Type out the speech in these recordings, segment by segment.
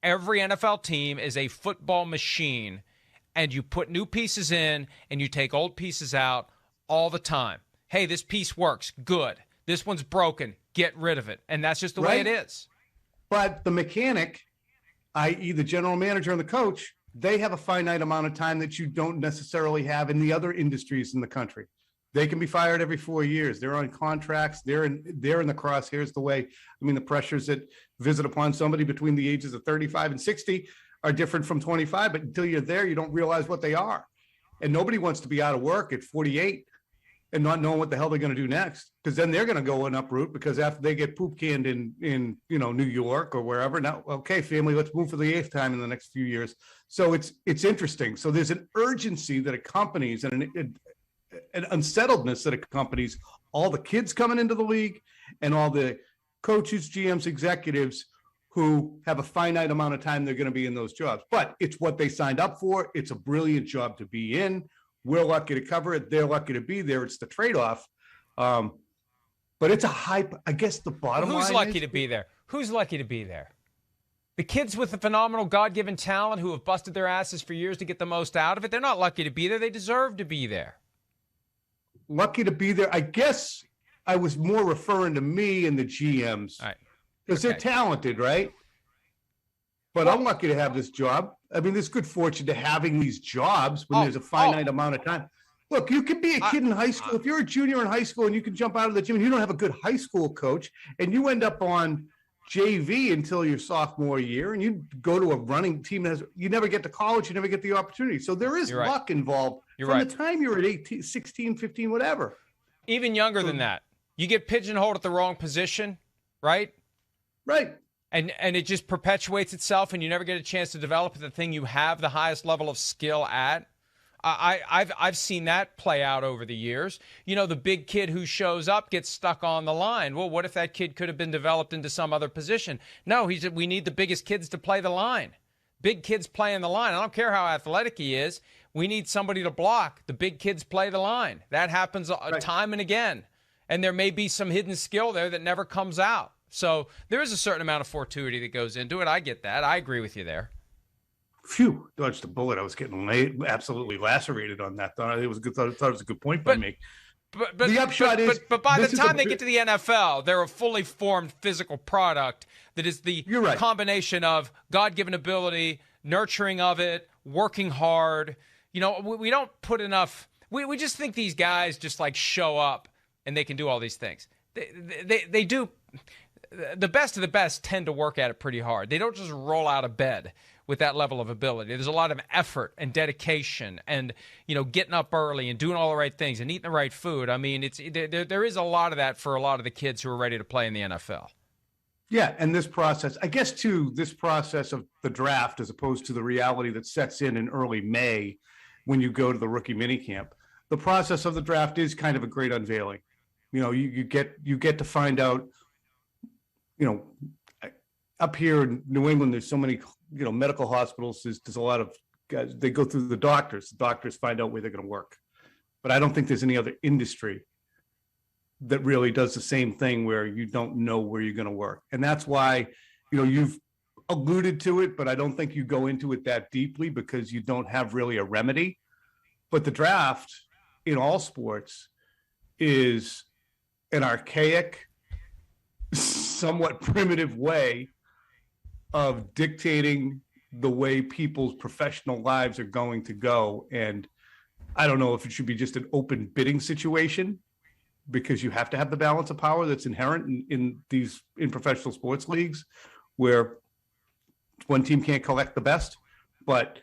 Every NFL team is a football machine, and you put new pieces in and you take old pieces out all the time. Hey, this piece works. Good. This one's broken. Get rid of it. And that's just the way it is. But the mechanic, i.e. the general manager and the coach, they have a finite amount of time that you don't necessarily have in the other industries in the country. They can be fired every 4 years. They're on contracts. They're in the crosshairs. The way, the pressures that visit upon somebody between the ages of 35 and 60 are different from 25. But until you're there, you don't realize what they are. And nobody wants to be out of work at 48 and not knowing what the hell they're going to do next, because then they're going to go and uproot, because after they get poop canned in New York or wherever, now, okay, family, let's move for the 8th time in the next few years. So it's interesting. So there's an urgency that accompanies and an unsettledness that accompanies all the kids coming into the league and all the coaches, GMs, executives who have a finite amount of time they're going to be in those jobs. But it's what they signed up for. It's a brilliant job to be in. We're lucky to cover it. They're lucky to be there. It's the trade-off. But it's a hype. I guess the bottom line is... Who's lucky to be there? Who's lucky to be there? The kids with the phenomenal God-given talent who have busted their asses for years to get the most out of it, they're not lucky to be there. They deserve to be there. Lucky to be there. I guess I was more referring to me and the GMs. All right. Because they're talented, right? But I'm lucky to have this job. There's good fortune to having these jobs when there's a finite amount of time. Look, you can be a kid in high school. If you're a junior in high school and you can jump out of the gym and you don't have a good high school coach and you end up on JV until your sophomore year and you go to a running team, you never get to college, you never get the opportunity. So there is luck involved from the time you're at 18, 16, 15, whatever. Even younger than that. You get pigeonholed at the wrong position, right? Right. And it just perpetuates itself, and you never get a chance to develop the thing you have the highest level of skill at. I've seen that play out over the years. The big kid who shows up gets stuck on the line. Well, what if that kid could have been developed into some other position? No, he said we need the biggest kids to play the line. Big kids playing the line. I don't care how athletic he is. We need somebody to block. The big kids play the line. That happens time and again. And there may be some hidden skill there that never comes out. So there is a certain amount of fortuity that goes into it. I get that. I agree with you there. Phew, dodged a bullet. I was getting absolutely lacerated on that. Thought it was a good point by me. But the upshot is, but by the time they get to the NFL, they're a fully formed physical product that is the combination of God-given ability, nurturing of it, working hard. We don't put enough. We just think these guys just like show up and they can do all these things. They do. The best of the best tend to work at it pretty hard. They don't just roll out of bed with that level of ability. There's a lot of effort and dedication and, getting up early and doing all the right things and eating the right food. There is a lot of that for a lot of the kids who are ready to play in the NFL. Yeah, and this process, I guess, too, this process of the draft as opposed to the reality that sets in early May when you go to the rookie minicamp, the process of the draft is kind of a great unveiling. You get to find out, up here in New England, there's so many, medical hospitals. There's a lot of guys, they go through the doctors. The doctors find out where they're going to work. But I don't think there's any other industry that really does the same thing where you don't know where you're going to work. And that's why, you've alluded to it, but I don't think you go into it that deeply because you don't have really a remedy. But the draft in all sports is an archaic, somewhat primitive way of dictating the way people's professional lives are going to go. And I don't know if it should be just an open bidding situation, because you have to have the balance of power that's inherent in professional sports leagues where one team can't collect the best. But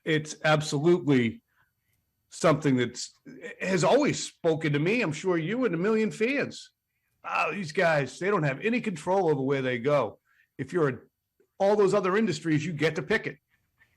it's absolutely something has always spoken to me. I'm sure you and a million fans. These guys, they don't have any control over where they go. If you're in all those other industries, you get to pick it.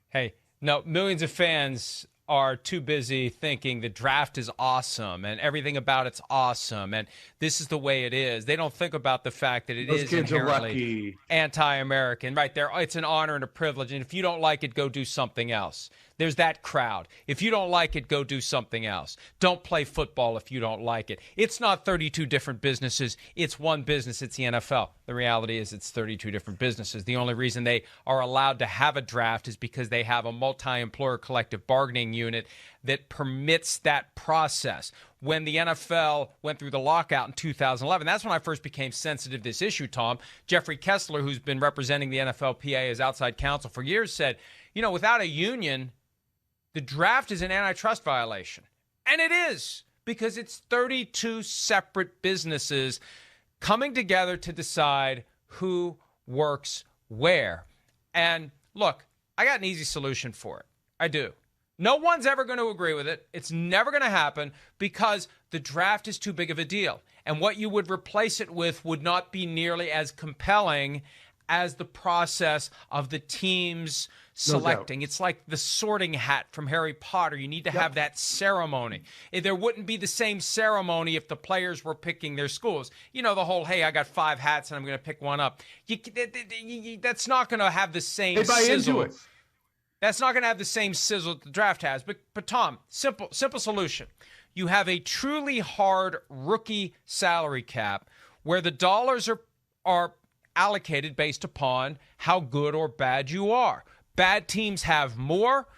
Hey, no, millions of fans are too busy thinking the draft is awesome and everything about it's awesome and this is the way it is. They don't think about the fact that those is inherently anti-American. Right there, it's an honor and a privilege, and if you don't like it, go do something else. There's that crowd. If you don't like it, go do something else. Don't play football if you don't like it. It's not 32 different businesses. It's one business. It's the NFL. The reality is it's 32 different businesses. The only reason they are allowed to have a draft is because they have a multi-employer collective bargaining unit that permits that process. When the NFL went through the lockout in 2011, that's when I first became sensitive to this issue, Tom. Jeffrey Kessler, who's been representing the NFLPA as outside counsel for years, said, without a union, the draft is an antitrust violation. And it is, because it's 32 separate businesses coming together to decide who works where. And look, I got an easy solution for it. I do. No one's ever going to agree with it. It's never going to happen because the draft is too big of a deal. And what you would replace it with would not be nearly as compelling as the process of the teams selecting. It's like the sorting hat from Harry Potter. You need to have that ceremony. There wouldn't be the same ceremony if the players were picking their schools. The whole, hey, I got 5 hats and I'm going to pick one up. That's not going to have the same sizzle. That's not going to have the same sizzle that the draft has. But Tom, simple solution. You have a truly hard rookie salary cap where the dollars are allocated based upon how good or bad you are. Bad teams have more,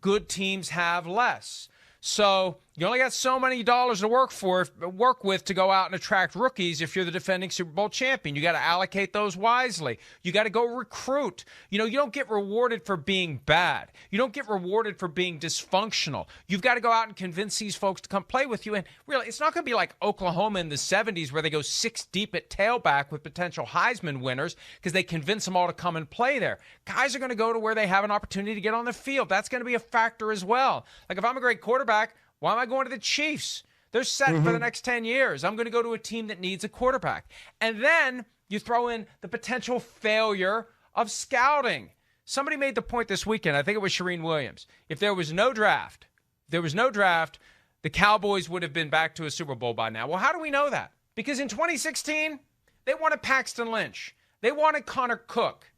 good teams have less. So you only got so many dollars to work with to go out and attract rookies if you're the defending Super Bowl champion. You got to allocate those wisely. You got to go recruit. You don't get rewarded for being bad. You don't get rewarded for being dysfunctional. You've got to go out and convince these folks to come play with you. And really, it's not going to be like Oklahoma in the 70s where they go 6 deep at tailback with potential Heisman winners because they convince them all to come and play there. Guys are going to go to where they have an opportunity to get on the field. That's going to be a factor as well. Like if I'm a great quarterback, why am I going to the Chiefs? They're set for the next 10 years. I'm going to go to a team that needs a quarterback. And then you throw in the potential failure of scouting. Somebody made the point this weekend, I think it was Shereen Williams. If there was no draft, the Cowboys would have been back to a Super Bowl by now. Well, how do we know that? Because in 2016, they wanted Paxton Lynch. They wanted Connor Cook.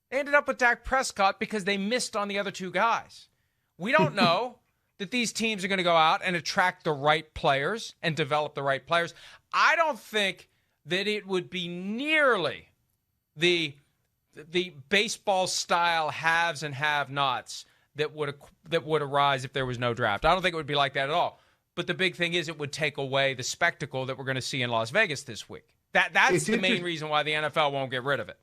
They ended up with Dak Prescott because they missed on the other 2 guys. We don't know that these teams are going to go out and attract the right players and develop the right players. I don't think that it would be nearly the baseball-style haves and have-nots that would arise if there was no draft. I don't think it would be like that at all. But the big thing is it would take away the spectacle that we're going to see in Las Vegas this week. That's the main reason why the NFL won't get rid of it.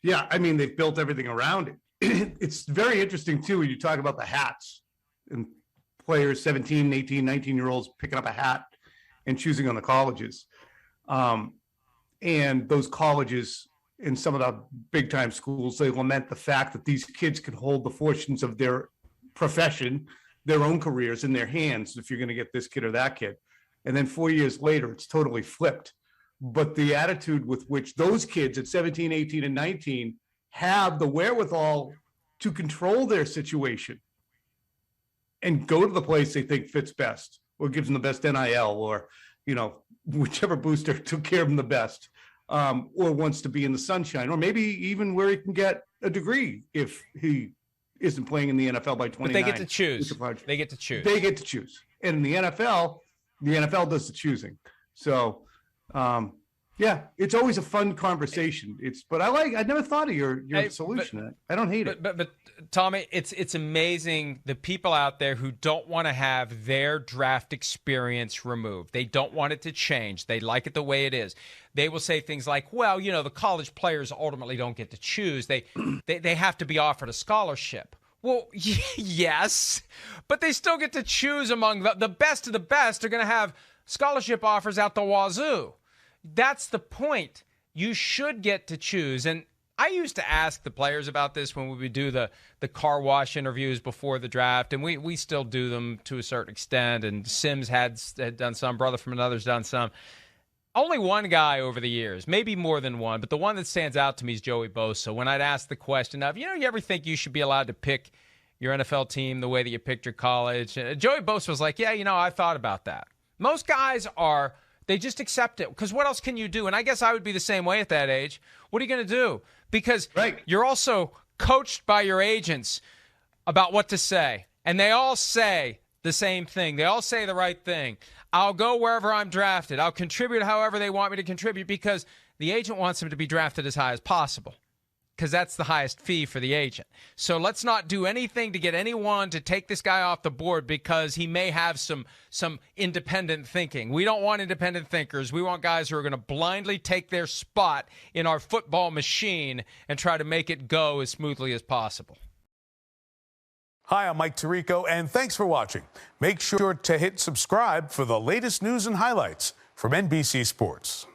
Yeah, I mean, they've built everything around it. It's very interesting, too, when you talk about the hats. And players, 17, 18, 19-year-olds picking up a hat and choosing on the colleges. And those colleges in some of the big-time schools, they lament the fact that these kids can hold the fortunes of their profession, their own careers in their hands if you're going to get this kid or that kid. And then 4 years later, it's totally flipped. But the attitude with which those kids at 17, 18, and 19 have the wherewithal to control their situation and go to the place they think fits best or gives them the best NIL or, whichever booster took care of them the best, or wants to be in the sunshine, or maybe even where he can get a degree if he isn't playing in the NFL by 29. But they get to choose. They get to choose. And in the NFL does the choosing. So, yeah, it's always a fun conversation. But I never thought of your solution. I don't hate it. But Tommy, it's amazing the people out there who don't want to have their draft experience removed. They don't want it to change. They like it the way it is. They will say things like, well, the college players ultimately don't get to choose. They have to be offered a scholarship. Well, yes, but they still get to choose among the best of the best are going to have scholarship offers out the wazoo. That's the point. You should get to choose. And I used to ask the players about this when we would do the car wash interviews before the draft, and we still do them to a certain extent, and Sims had done some, Brother from Another's done some. Only one guy over the years, maybe more than one, but the one that stands out to me is Joey Bosa. When I'd ask the question of, you ever think you should be allowed to pick your NFL team the way that you picked your college? Joey Bosa was like, yeah, I thought about that. Most guys they just accept it because what else can you do? And I guess I would be the same way at that age. What are you going to do? Because You're also coached by your agents about what to say. And they all say the same thing. They all say the right thing. I'll go wherever I'm drafted. I'll contribute however they want me to contribute because the agent wants him to be drafted as high as possible, because that's the highest fee for the agent. So let's not do anything to get anyone to take this guy off the board because he may have some independent thinking. We don't want independent thinkers. We want guys who are going to blindly take their spot in our football machine and try to make it go as smoothly as possible. Hi, I'm Mike Tirico, and thanks for watching. Make sure to hit subscribe for the latest news and highlights from NBC Sports.